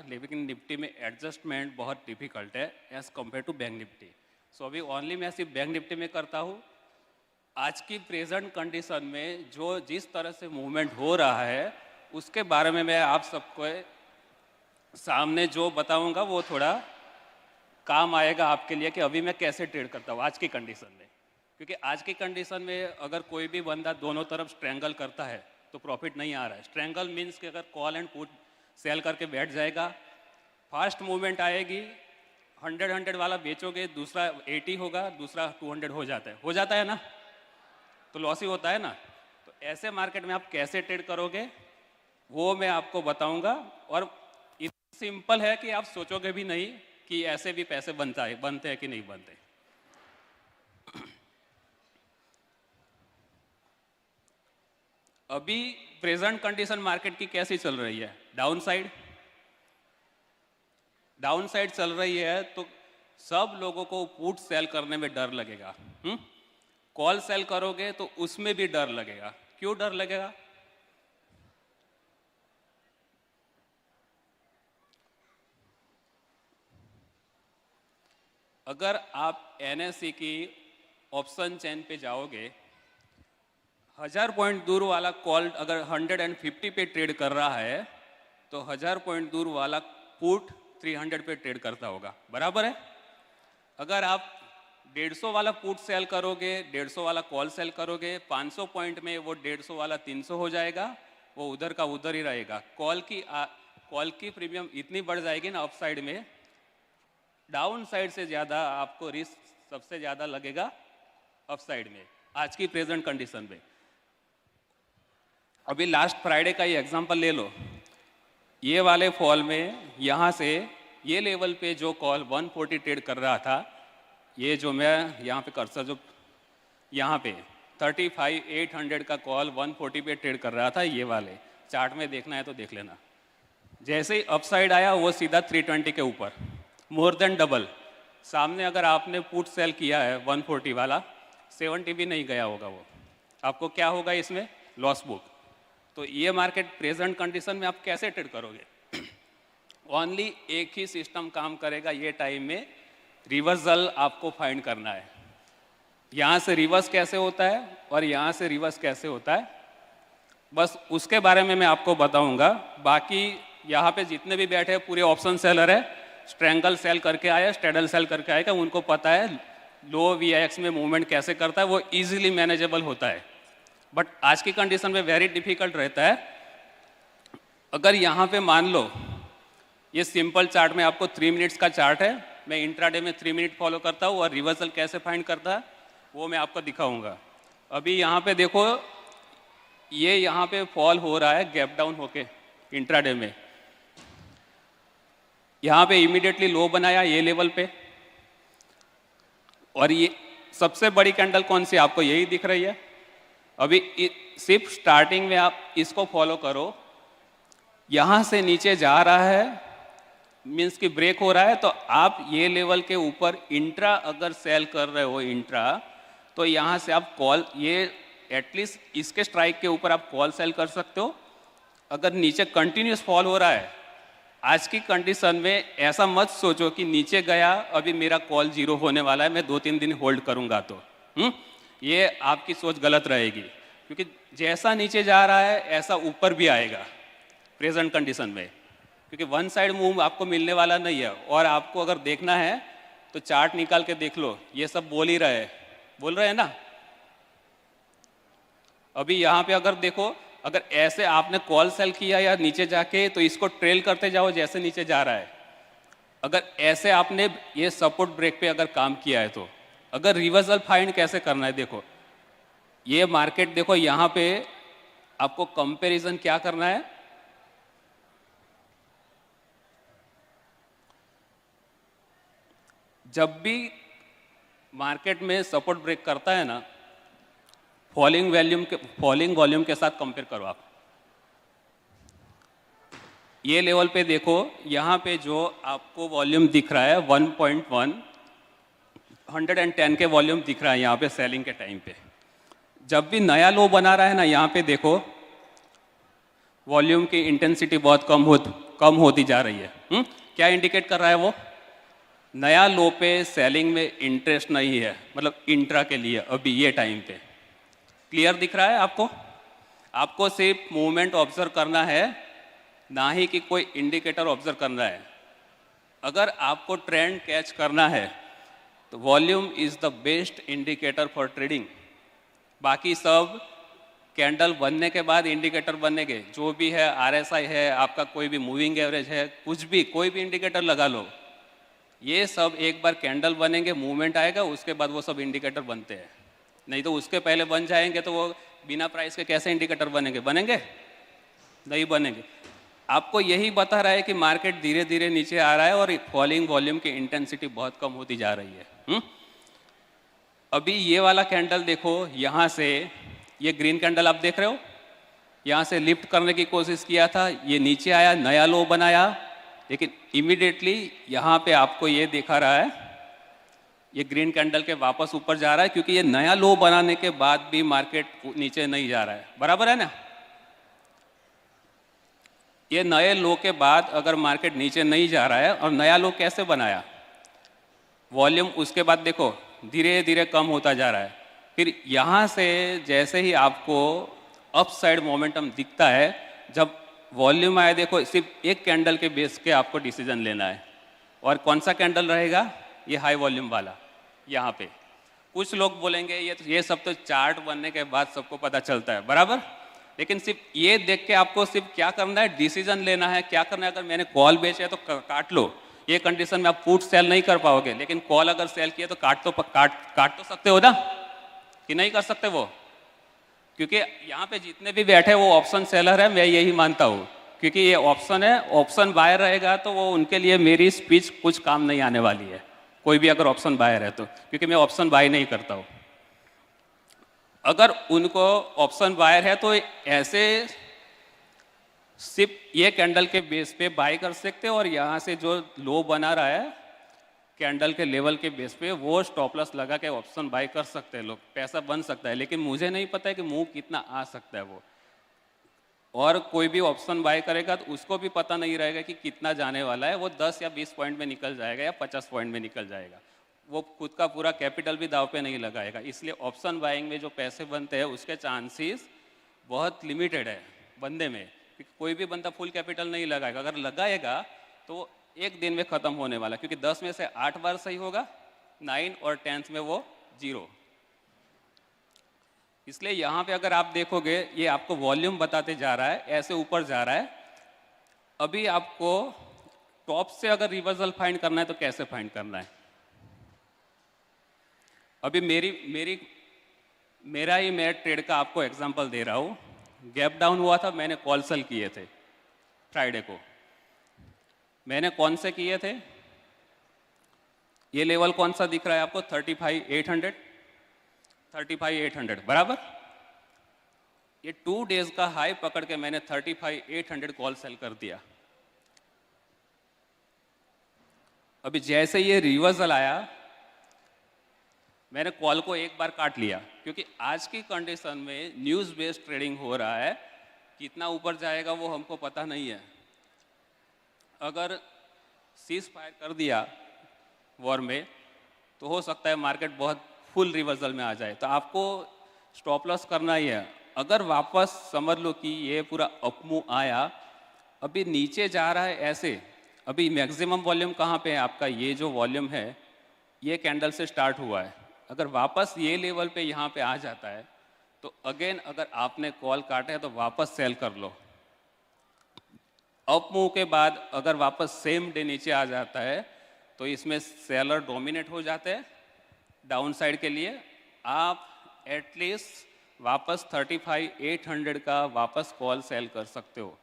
लेकिन निफ्टी में एडजस्टमेंट बहुत डिफिकल्ट है as compare to bank Nifty. So अभी ओनली मैं सिर्फ बैंक निफ्टी में करता हूँ। आज की प्रेजेंट कंडीशन में जो जिस तरह से मूवमेंट हो रहा है उसके बारे में मैं आप सबको सामने जो बताऊंगा वो थोड़ा काम आएगा आपके लिए कि अभी मैं कैसे ट्रेड करता हूँ आज की कंडीशन में। क्योंकि आज की कंडीशन में अगर कोई भी बंदा दोनों तरफ स्ट्रेंगल करता है तो प्रॉफिट नहीं आ रहा है। स्ट्रेंगल मीन्स कि अगर कॉल एंड पुट सेल करके बैठ जाएगा, फास्ट मूवमेंट आएगी, 100 वाला बेचोगे, दूसरा 80 होगा, दूसरा 200 हो जाता है ना, तो लॉस ही होता है ना। तो ऐसे मार्केट में आप कैसे ट्रेड करोगे वो मैं आपको बताऊंगा। और इतना सिंपल है कि आप सोचोगे भी नहीं कि ऐसे भी पैसे बनते हैं कि नहीं बनते। अभी प्रेजेंट कंडीशन मार्केट की कैसी चल रही है? डाउन साइड चल रही है, तो सब लोगों को पुट सेल करने में डर लगेगा। कॉल सेल करोगे तो उसमें भी डर लगेगा। क्यों डर लगेगा? अगर आप एनएसई की ऑप्शन चेन पे जाओगे, 1000 पॉइंट दूर वाला कॉल अगर 150 पे ट्रेड कर रहा है तो 1000 पॉइंट दूर वाला पुट 300 पे ट्रेड करता होगा, बराबर है। अगर आप 150 वाला पुट सेल करोगे, 150 वाला कॉल सेल करोगे, 500 पॉइंट में वो 150 वाला 300 हो जाएगा, वो उधर का उधर ही रहेगा। कॉल की प्रीमियम इतनी बढ़ जाएगी ना अपसाइड में, डाउन साइड से ज़्यादा आपको रिस्क सबसे ज़्यादा लगेगा अपसाइड में आज की प्रेजेंट कंडीशन में। अभी लास्ट फ्राइडे का ही एग्जांपल ले लो। ये वाले फॉल में यहाँ से ये लेवल पे जो कॉल 140 ट्रेड कर रहा था, ये जो मैं यहाँ पे कर्सर जो यहाँ पे 35,800 का कॉल 140 पे ट्रेड कर रहा था, ये वाले चार्ट में देखना है तो देख लेना। जैसे ही अपसाइड आया वो सीधा 320 के ऊपर, मोर देन डबल। सामने अगर आपने पुट सेल किया है 140 वाला, 70 भी नहीं गया होगा वो, आपको क्या होगा इसमें? Loss book. तो ये मार्केट प्रेजेंट कंडीशन में आप कैसे ट्रेड करोगे? ओनली एक ही सिस्टम काम करेगा ये टाइम में, रिवर्सल आपको फाइंड करना है। यहाँ से रिवर्स कैसे होता है और यहाँ से रिवर्स कैसे होता है, बस उसके बारे में मैं आपको बताऊंगा। बाकी यहाँ पे जितने भी बैठे हैं पूरे ऑप्शन सेलर है, स्ट्रेंगल सेल करके आए, स्ट्रेडल सेल करके आएगा, उनको पता है लो वीआईएक्स में मूवमेंट कैसे करता है, वो इजीली मैनेजेबल होता है। बट आज की कंडीशन में वेरी डिफिकल्ट रहता है। अगर यहाँ पे मान लो ये सिंपल चार्ट में आपको 3 मिनट्स का चार्ट है, मैं इंट्राडे में 3 मिनट फॉलो करता हूँ और रिवर्सल कैसे फाइंड करता है वो मैं आपको दिखाऊंगा। अभी यहाँ पे देखो, ये यहाँ पे फॉल हो रहा है गैप डाउन होके इंट्राडे में, यहाँ पे इमीडिएटली लो बनाया ये लेवल पे, और ये सबसे बड़ी कैंडल कौन सी आपको यही दिख रही है। अभी सिर्फ स्टार्टिंग में आप इसको फॉलो करो, यहाँ से नीचे जा रहा है मीन्स कि ब्रेक हो रहा है, तो आप ये लेवल के ऊपर इंट्रा अगर सेल कर रहे हो इंट्रा, तो यहाँ से आप कॉल, ये एटलीस्ट इसके स्ट्राइक के ऊपर आप कॉल सेल कर सकते हो। अगर नीचे कंटिन्यूस फॉल हो रहा है आज की कंडीशन में, ऐसा मत सोचो कि नीचे गया अभी मेरा कॉल 0 होने वाला है, मैं 2-3 दिन होल्ड करूंगा तो ये आपकी सोच गलत रहेगी। क्योंकि जैसा नीचे जा रहा है ऐसा ऊपर भी आएगा प्रेजेंट कंडीशन में, क्योंकि वन साइड मूव आपको मिलने वाला नहीं है। और आपको अगर देखना है तो चार्ट निकाल के देख लो, ये सब बोल रहे हैं ना। अभी यहाँ पे अगर देखो, अगर ऐसे आपने कॉल सेल किया या नीचे जाके, तो इसको ट्रेल करते जाओ जैसे नीचे जा रहा है। अगर ऐसे आपने ये सपोर्ट ब्रेक पे अगर काम किया है, तो अगर रिवर्सल फाइंड कैसे करना है, देखो ये मार्केट देखो, यहाँ पे आपको कंपैरिजन क्या करना है। जब भी मार्केट में सपोर्ट ब्रेक करता है ना, फॉलिंग वॉल्यूम के साथ कंपेयर करो आप। ये लेवल पे देखो, यहाँ पे जो आपको वॉल्यूम दिख रहा है 1.1, 110 के वॉल्यूम दिख रहा है यहाँ पे सेलिंग के टाइम पे। जब भी नया लो बना रहा है ना, यहाँ पे देखो वॉल्यूम की इंटेंसिटी बहुत कम कम होती जा रही है। क्या इंडिकेट कर रहा है वो? नया लो पे सेलिंग में इंटरेस्ट नहीं है, मतलब इंट्रा के लिए अभी ये टाइम पे। क्लियर दिख रहा है आपको? आपको सिर्फ मूवमेंट ऑब्जर्व करना है, ना ही कि कोई इंडिकेटर ऑब्जर्व करना है। अगर आपको ट्रेंड कैच करना है तो volume is the best indicator for trading. बाकी सब कैंडल बनने के बाद इंडिकेटर बनेंगे, जो भी है आरएसआई है, आपका कोई भी मूविंग एवरेज है, कुछ भी कोई भी इंडिकेटर लगा लो, ये सब एक बार कैंडल बनेंगे, मूवमेंट आएगा, उसके बाद वो सब इंडिकेटर बनते हैं। नहीं तो उसके पहले बन जाएंगे तो वो बिना प्राइस के कैसे इंडिकेटर बनेंगे? बनेंगे नहीं बनेंगे। आपको यही बता रहा है कि मार्केट धीरे धीरे नीचे आ रहा है और फॉलिंग वॉल्यूम की इंटेंसिटी बहुत कम होती जा रही है। अभी ये वाला कैंडल देखो, यहाँ से ये ग्रीन कैंडल आप देख रहे हो, यहाँ से लिफ्ट करने की कोशिश किया था, ये नीचे आया, नया लो बनाया, लेकिन इमीडिएटली यहाँ पे आपको ये दिखा रहा है ये ग्रीन कैंडल के वापस ऊपर जा रहा है, क्योंकि ये नया लो बनाने के बाद भी मार्केट नीचे नहीं जा रहा है। बराबर है ना? ये नए लो के बाद अगर मार्केट नीचे नहीं जा रहा है, और नया लो कैसे बनाया? वॉल्यूम उसके बाद देखो धीरे धीरे कम होता जा रहा है। फिर यहाँ से जैसे ही आपको अप साइड मोमेंटम दिखता है, जब वॉल्यूम आए, देखो सिर्फ एक कैंडल के बेस के आपको डिसीजन लेना है। और कौन सा कैंडल रहेगा? ये हाई वॉल्यूम वाला। यहाँ पे कुछ लोग बोलेंगे ये सब तो चार्ट बनने के बाद सबको पता चलता है, बराबर, लेकिन सिर्फ ये देख के आपको सिर्फ क्या करना है? डिसीजन लेना है। क्या करना है? अगर मैंने कॉल बेचे है तो काट लो। ये कंडीशन में आप पुट सेल नहीं कर पाओगे, लेकिन कॉल अगर सेल किया तो काट तो सकते हो ना, कि नहीं कर सकते वो? क्योंकि यहाँ पे जितने भी बैठे वो ऑप्शन सेलर है, मैं यही मानता हूँ, क्योंकि ये ऑप्शन है, ऑप्शन बायर रहेगा तो वो उनके लिए मेरी स्पीच कुछ काम नहीं आने वाली है, कोई भी अगर ऑप्शन बायर है तो, क्योंकि मैं ऑप्शन बाय नहीं करता हूँ। अगर उनको ऑप्शन बायर है तो ऐसे सिर्फ ये कैंडल के बेस पे बाय कर सकते हो, और यहाँ से जो लो बना रहा है कैंडल के लेवल के बेस पे, वो स्टॉप लॉस लगा के ऑप्शन बाय कर सकते हैं लोग, पैसा बन सकता है। लेकिन मुझे नहीं पता है कि मूव कितना आ सकता है वो, और कोई भी ऑप्शन बाय करेगा तो उसको भी पता नहीं रहेगा कि कितना जाने वाला है। वो 10 या 20 पॉइंट में निकल जाएगा या 50 पॉइंट में निकल जाएगा, वो खुद का पूरा कैपिटल भी दाव पे नहीं लगाएगा। इसलिए ऑप्शन बाइंग में जो पैसे बनते हैं उसके चांसेस बहुत लिमिटेड है बंदे में, क्योंकि कोई भी बंदा फुल कैपिटल नहीं लगाएगा। अगर लगाएगा तो एक दिन में ख़त्म होने वाला, क्योंकि 10 में से 8 बार सही होगा, 9 और 10 में वो 0। इसलिए यहाँ पे अगर आप देखोगे, ये आपको वॉल्यूम बताते जा रहा है, ऐसे ऊपर जा रहा है। अभी आपको टॉप से अगर रिवर्सल फाइंड करना है तो कैसे फाइंड करना है? अभी मेरा ही मैं ट्रेड का आपको एग्जांपल दे रहा हूँ। गैप डाउन हुआ था, मैंने कॉल सेल किए थे फ्राइडे को। मैंने कौन से किए थे? ये लेवल कौन सा दिख रहा है आपको? 35,800, 35,800 बराबर। ये 2 डेज का हाई पकड़ के मैंने 35,800 कॉल सेल कर दिया। अभी जैसे ये रिवर्सल आया, मैंने कॉल को एक बार काट लिया, क्योंकि आज की कंडीशन में न्यूज़ बेस्ड ट्रेडिंग हो रहा है, कितना ऊपर जाएगा वो हमको पता नहीं है। अगर सीज फायर कर दिया वॉर में तो हो सकता है मार्केट बहुत फुल रिवर्सल में आ जाए, तो आपको स्टॉप लॉस करना ही है। अगर वापस समझ लो कि ये पूरा अपमूव आया, अभी नीचे जा रहा है ऐसे, अभी मैक्सिमम वॉल्यूम कहाँ पे है आपका? ये जो वॉल्यूम है ये कैंडल से स्टार्ट हुआ है। अगर वापस ये लेवल पे यहाँ पे आ जाता है तो अगेन अगर आपने कॉल काटे है तो वापस सेल कर लो। अप मूव के बाद अगर वापस सेम डे नीचे आ जाता है तो इसमें सेलर डोमिनेट हो जाते हैं डाउन साइड के लिए। आप एटलीस्ट वापस 35,800 का वापस कॉल सेल कर सकते हो।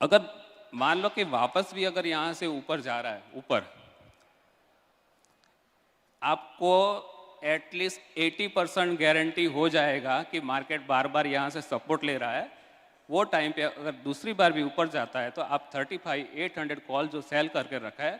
अगर मान लो कि वापस भी अगर यहाँ से ऊपर जा रहा है, ऊपर आपको एटलीस्ट 80% गारंटी हो जाएगा कि मार्केट बार बार यहाँ से सपोर्ट ले रहा है। वो टाइम पे अगर दूसरी बार भी ऊपर जाता है तो आप 35,800 कॉल जो सेल करके रखा है,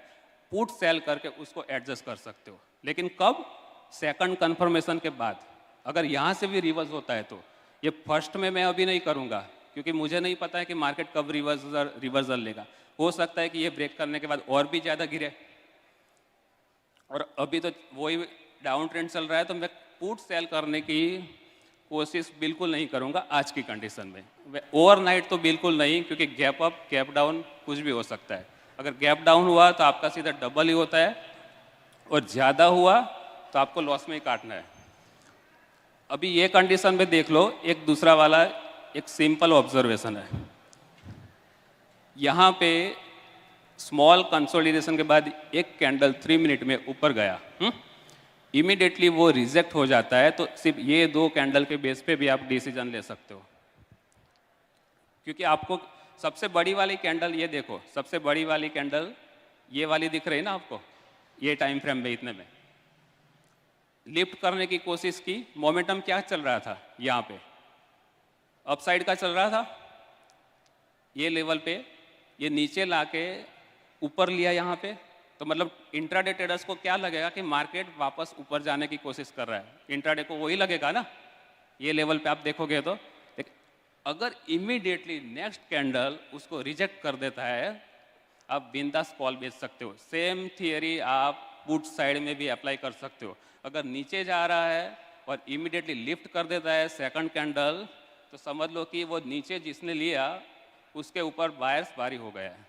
पुट सेल करके उसको एडजस्ट कर सकते हो। लेकिन कब? सेकंड कंफर्मेशन के बाद। अगर यहाँ से भी रिवर्स होता है तो ये फर्स्ट में मैं अभी नहीं करूँगा, क्योंकि मुझे नहीं पता है कि मार्केट कब रिवर्सल लेगा। हो सकता है कि ये ब्रेक करने के बाद और भी ज़्यादा गिरे, और अभी तो वही डाउन ट्रेंड चल रहा है, तो मैं पुट सेल करने की कोशिश बिल्कुल नहीं करूंगा आज की कंडीशन में। ओवरनाइट तो बिल्कुल नहीं, क्योंकि गैप अप गैप डाउन कुछ भी हो सकता है। अगर गैप डाउन हुआ तो आपका सीधा डबल ही होता है, और ज़्यादा हुआ तो आपको लॉस में ही काटना है। अभी ये कंडीशन में देख लो, एक दूसरा वाला एक सिंपल ऑब्जर्वेशन है। यहाँ पे स्मॉल कंसोलिडेशन के बाद एक कैंडल 3 मिनट में ऊपर गया, इमीडिएटली वो रिजेक्ट हो जाता है, तो सिर्फ ये 2 कैंडल के बेस पे भी आप डिसीजन ले सकते हो। क्योंकि आपको सबसे बड़ी वाली कैंडल, ये देखो सबसे बड़ी वाली कैंडल ये वाली दिख रही है ना आपको, ये टाइम फ्रेम में इतने में लिफ्ट करने की कोशिश की। मोमेंटम क्या चल रहा था, यहाँ पे अपसाइड का चल रहा था। ये लेवल पे ये नीचे लाके ऊपर लिया यहाँ पे, तो मतलब इंट्राडे ट्रेडर्स को क्या लगेगा कि मार्केट वापस ऊपर जाने की कोशिश कर रहा है। इंट्राडे को वही लगेगा ना, ये लेवल पे आप देखोगे तो। अगर इमीडिएटली नेक्स्ट कैंडल उसको रिजेक्ट कर देता है, आप बिंदास कॉल बेच सकते हो। सेम थियरी आप पुट साइड में भी अप्लाई कर सकते हो। अगर नीचे जा रहा है और इमीडिएटली लिफ्ट कर देता है सेकंड कैंडल, तो समझ लो कि वो नीचे जिसने लिया उसके ऊपर बायर्स भारी हो गया है।